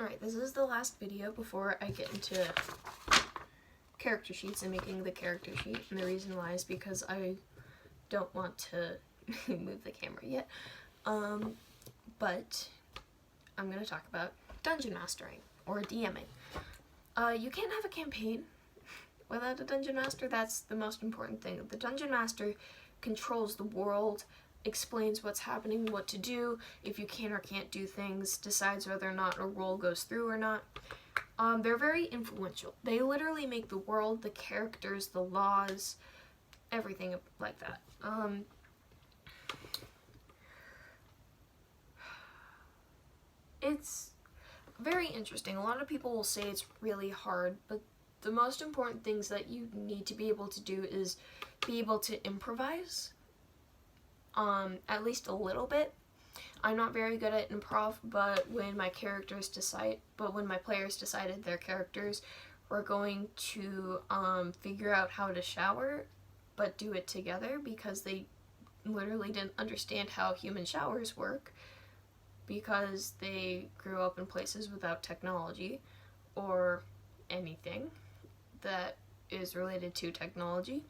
Alright, this is the last video before I get into character sheets and making the character sheet, and the reason why is because I don't want to move the camera yet, but I'm going to talk about dungeon mastering, or DMing. You can't have a campaign without a dungeon master. That's the most important thing. The dungeon master controls the world, explains what's happening, what to do, if you can or can't do things, decides whether or not a roll goes through or not. They're very influential. They literally make the world, the characters, the laws, everything like that. It's very interesting. A lot of people will say it's really hard, but the most important things that you need to be able to do is be able to improvise, at least a little bit. I'm not very good at improv, but when my players decided their characters were going to figure out how to shower, but do it together because they literally didn't understand how human showers work, because they grew up in places without technology or anything that is related to technology.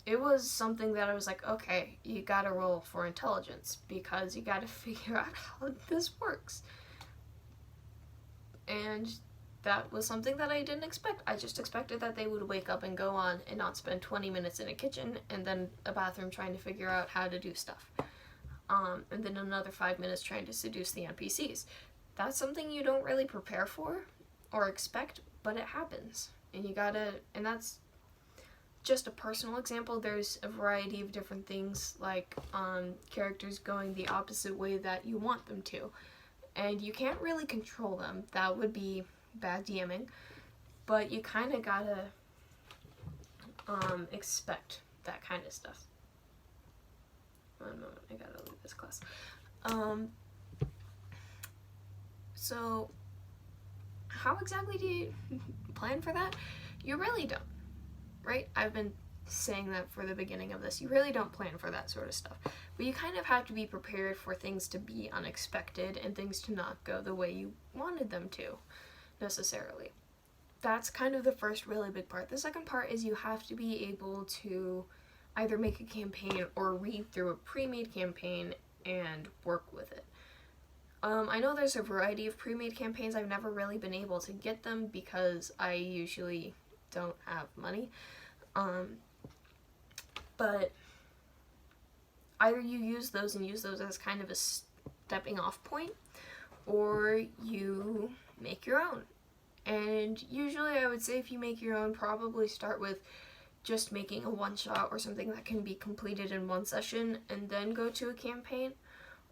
It was something that I was like, okay, you gotta roll for intelligence because you gotta figure out how this works. And that was something that I didn't expect. I just expected that they would wake up and go on and not spend 20 minutes in a kitchen and then a bathroom trying to figure out how to do stuff. And then another 5 minutes trying to seduce the NPCs. That's something you don't really prepare for or expect, but it happens. And that's just a personal example. There's a variety of different things, like characters going the opposite way that you want them to. And you can't really control them. That would be bad DMing. But you kind of gotta expect that kind of stuff. One moment, I gotta leave this class. So how exactly do you plan for that? You really don't, right? I've been saying that for the beginning of this. You really don't plan for that sort of stuff. But you kind of have to be prepared for things to be unexpected and things to not go the way you wanted them to, necessarily. That's kind of the first really big part. The second part is you have to be able to either make a campaign or read through a pre-made campaign and work with it. I know there's a variety of pre-made campaigns. I've never really been able to get them because I usually don't have money. But either you use those as kind of a stepping off point, or you make your own. And usually I would say if you make your own, probably start with just making a one-shot or something that can be completed in one session and then go to a campaign,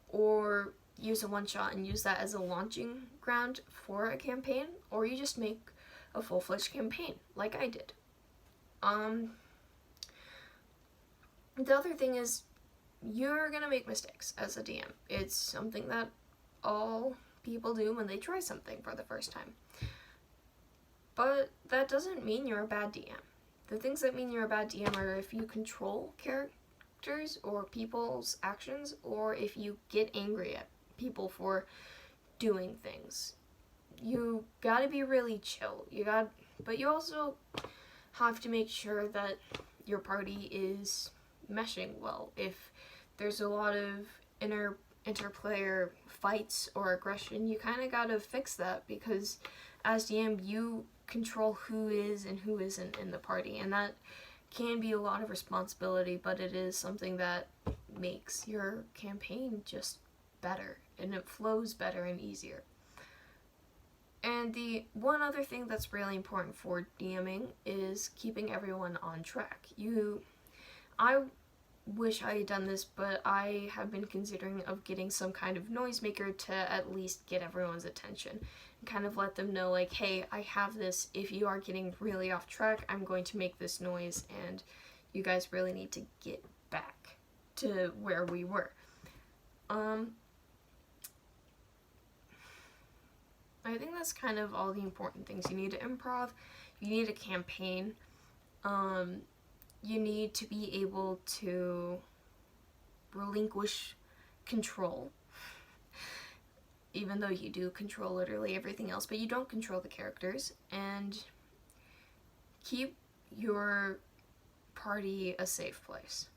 or use a one-shot and use that as a launching ground for a campaign, or you just make a full-fledged campaign like I did. The other thing is you're gonna make mistakes as a DM. It's something that all people do when they try something for the first time. But that doesn't mean you're a bad DM. The things that mean you're a bad DM are if you control characters or people's actions, or if you get angry at people for doing things. You gotta be really chill. But you also have to make sure that your party is meshing well. If there's a lot of interplayer fights or aggression, you kind of gotta fix that, because as DM you control who is and who isn't in the party, and that can be a lot of responsibility, but it is something that makes your campaign just better, and it flows better and easier. And the one other thing that's really important for DMing is keeping everyone on track. I wish I had done this, but I have been considering of getting some kind of noisemaker to at least get everyone's attention and kind of let them know, like, hey, I have this. If you are getting really off track, I'm going to make this noise, and you guys really need to get back to where we were. I think that's kind of all the important things. You need to improv, you need a campaign, you need to be able to relinquish control, even though you do control literally everything else, but you don't control the characters, and keep your party a safe place,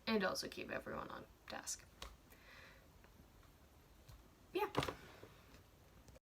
and also keep everyone on task.